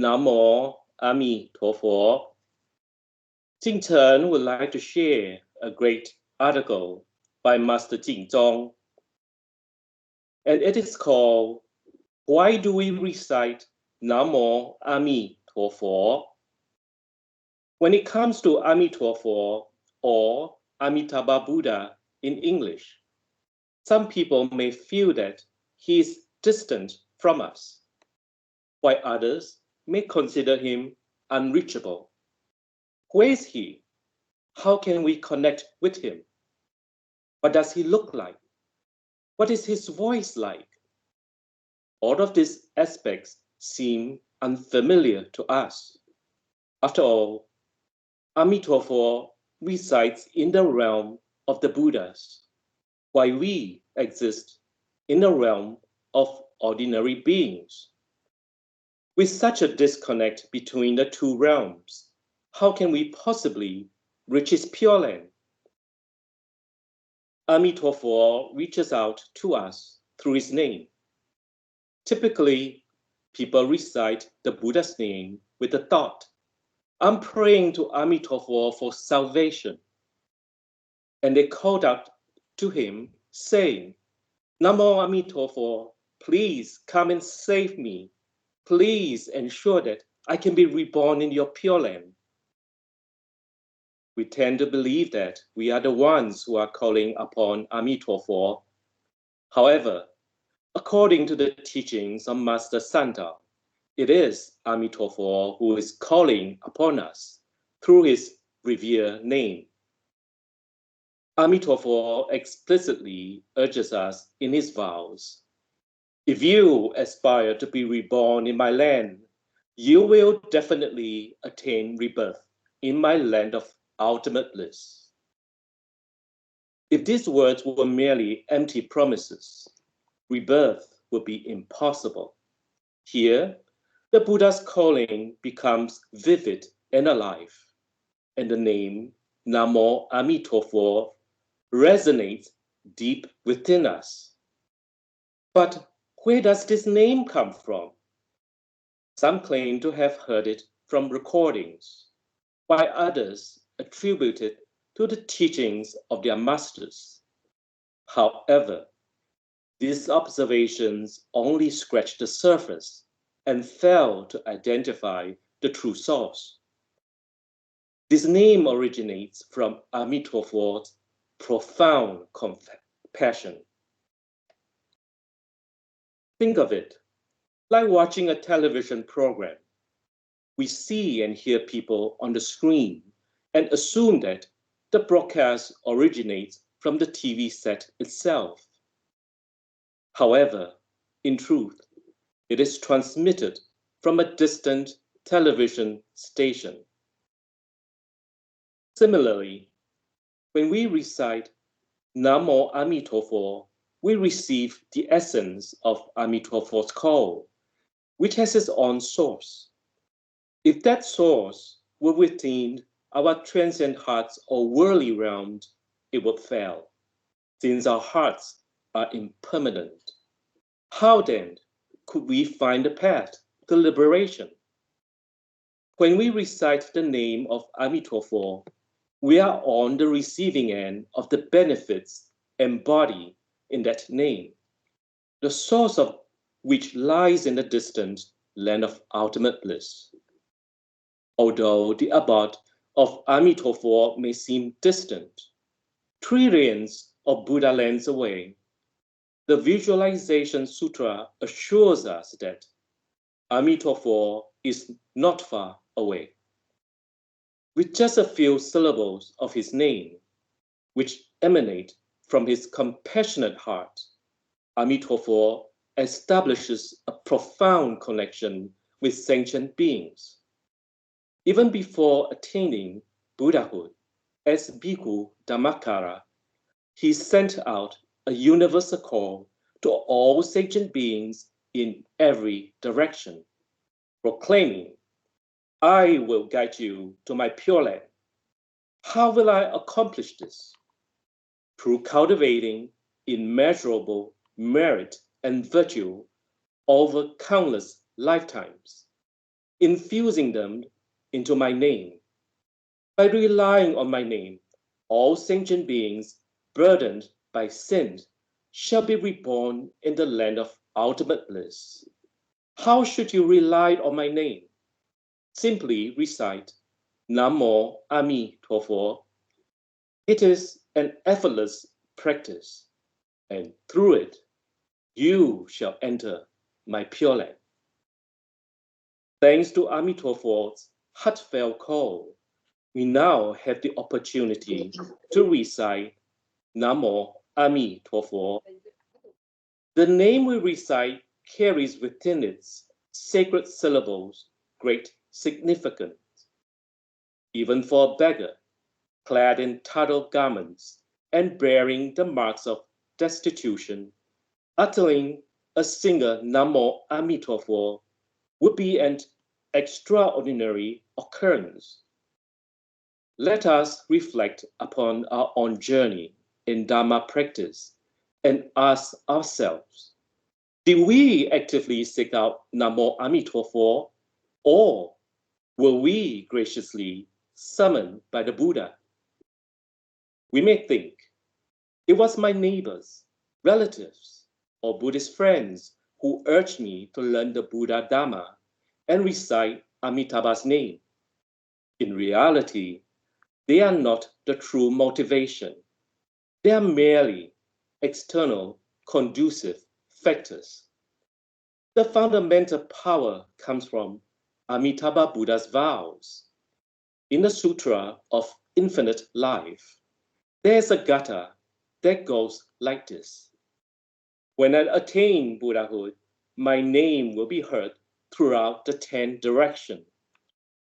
Namo Amituofo. Jing Chen would like to share a great article by Master Zong, and it is called Why Do We Recite Namo Amituofo? When it comes to Amituofo or Amitabha Buddha in English, some people may feel that he is distant from us, while others may consider him unreachable. Who is he? How can we connect with him? What does he look like? What is his voice like? All of these aspects seem unfamiliar to us. After all, Amituofo resides in the realm of the Buddhas, while we exist in the realm of ordinary beings. With such a disconnect between the two realms, how can we possibly reach his pure land? Amituofo reaches out to us through his name. Typically, people recite the Buddha's name with the thought, I'm praying to Amituofo for salvation. And they called out to him, saying, Namo Amituofo, please come and save me. Please ensure that I can be reborn in your pure land. We tend to believe that we are the ones who are calling upon Amituofo. However, according to the teachings of Master Shandao, it is Amituofo who is calling upon us through his revered name. Amituofo explicitly urges us in his vows, if you aspire to be reborn in my land, you will definitely attain rebirth in my land of ultimate bliss. If these words were merely empty promises, rebirth would be impossible. Here, the Buddha's calling becomes vivid and alive, and the name Namo Amituofo resonates deep within us. But where does this name come from? Some claim to have heard it from recordings, while others attribute it to the teachings of their masters. However, these observations only scratch the surface and fail to identify the true source. This name originates from Amituofo's profound compassion. Think of it like watching a television program. We see and hear people on the screen and assume that the broadcast originates from the TV set itself. However, in truth, it is transmitted from a distant television station. Similarly, when we recite Namo Amituofo, we receive the essence of Amituofo's call, which has its own source. If that source were within our transient hearts or worldly realms, it would fail, since our hearts are impermanent. How then could we find the path to liberation? When we recite the name of Amituofo, we are on the receiving end of the benefits embodied in that name, the source of which lies in the distant land of ultimate bliss. Although the abode of Amituofo may seem distant, trillions of Buddha lands away, the Visualization Sutra assures us that Amituofo is not far away. With just a few syllables of his name, which emanate from his compassionate heart, Amituofo establishes a profound connection with sentient beings. Even before attaining Buddhahood, as Bhikkhu Dhammakara, he sent out a universal call to all sentient beings in every direction, proclaiming, I will guide you to my pure land. How will I accomplish this? Through cultivating immeasurable merit and virtue over countless lifetimes. infusing them into my name. By relying on my name, all sentient beings burdened by sin shall be reborn in the land of ultimate bliss. How should you rely on my name? Simply recite Namo Amituofo. It is an effortless practice, and through it, you shall enter my pure land. Thanks to Amituofo's heartfelt call, we now have the opportunity to recite Namo Amituofo. The name we recite carries within its sacred syllables great significance. Even for a beggar, clad in tattered garments and bearing the marks of destitution, uttering a single Namo Amituofo would be an extraordinary occurrence. Let us reflect upon our own journey in Dharma practice and ask ourselves, did we actively seek out Namo Amituofo, or were we graciously summoned by the Buddha? We may think, it was my neighbors, relatives, or Buddhist friends who urged me to learn the Buddha Dhamma and recite Amitabha's name. In reality, they are not the true motivation. They are merely external, conducive factors. The fundamental power comes from Amitabha Buddha's vows. In the Sutra of Infinite Life, there is a gatha that goes like this. When I attain Buddhahood, my name will be heard throughout the 10 directions.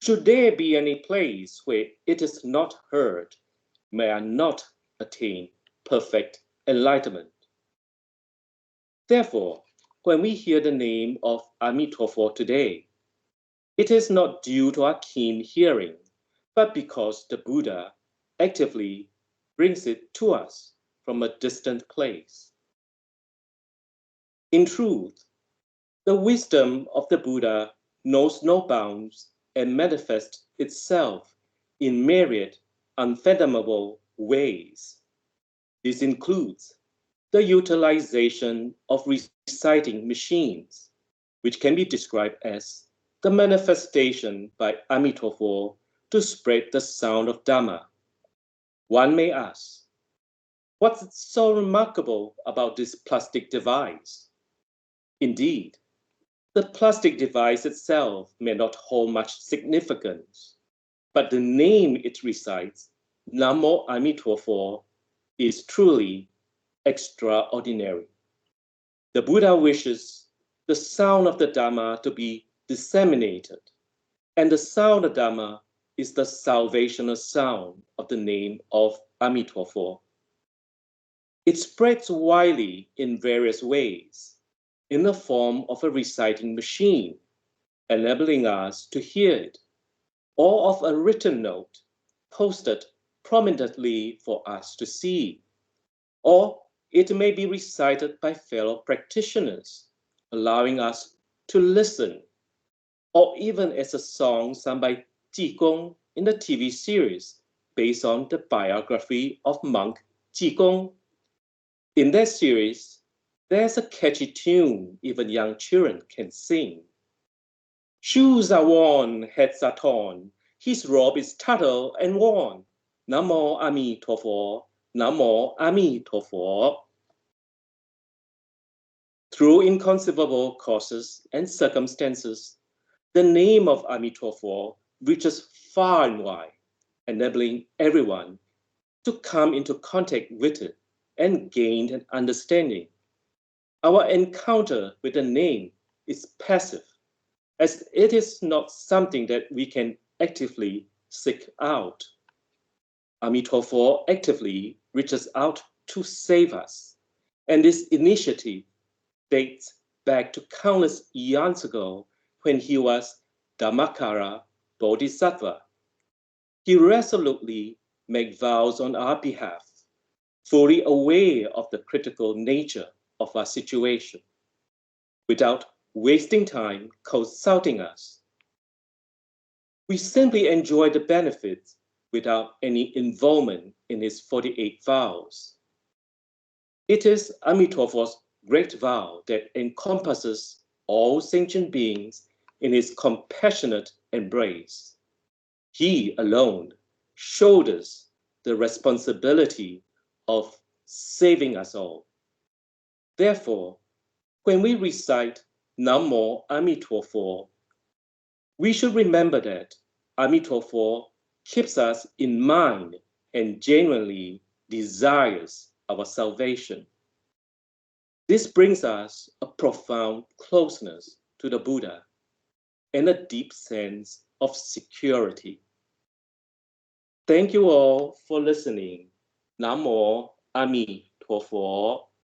Should there be any place where it is not heard, may I not attain perfect enlightenment. Therefore, when we hear the name of Amituofo today, it is not due to our keen hearing, but because the Buddha actively brings it to us from a distant place. In truth, the wisdom of the Buddha knows no bounds and manifests itself in myriad unfathomable ways. This includes the utilization of reciting machines, which can be described as the manifestation by Amituofo to spread the sound of Dhamma. One may ask, what's so remarkable about this plastic device? Indeed, the plastic device itself may not hold much significance, but the name it recites, Namo Amituofo, is truly extraordinary. The Buddha wishes the sound of the Dhamma to be disseminated, and the sound of Dhamma is the salvational sound of the name of Amituofo. It spreads widely in various ways, in the form of a reciting machine, enabling us to hear it, or of a written note posted prominently for us to see, or it may be recited by fellow practitioners, allowing us to listen, or even as a song sung by Jing in the TV series based on the biography of monk Jing. In that series, there's a catchy tune even young children can sing. Shoes are worn, hats are torn, his robe is tattered and worn. Namo Amituofo, Namo Amituofo. Through inconceivable causes and circumstances, the name of Amituofo reaches far and wide, enabling everyone to come into contact with it and gain an understanding. Our encounter with the name is passive, as it is not something that we can actively seek out. Amituofo actively reaches out to save us, and this initiative dates back to countless eons ago when he was Dhammakara Bodhisattva. He resolutely made vows on our behalf, fully aware of the critical nature of our situation. Without wasting time consulting us, We simply enjoy the benefits without any involvement in his 48 vows. It is Amitofo's great vow that encompasses all sentient beings in his compassionate embrace. He alone shoulders the responsibility of saving us all. Therefore, when we recite Namo Amituofo, we should remember that Amitofo keeps us in mind and genuinely desires our salvation. This brings us a profound closeness to the Buddha and a deep sense of security. Thank you all for listening. Namo Amituofo.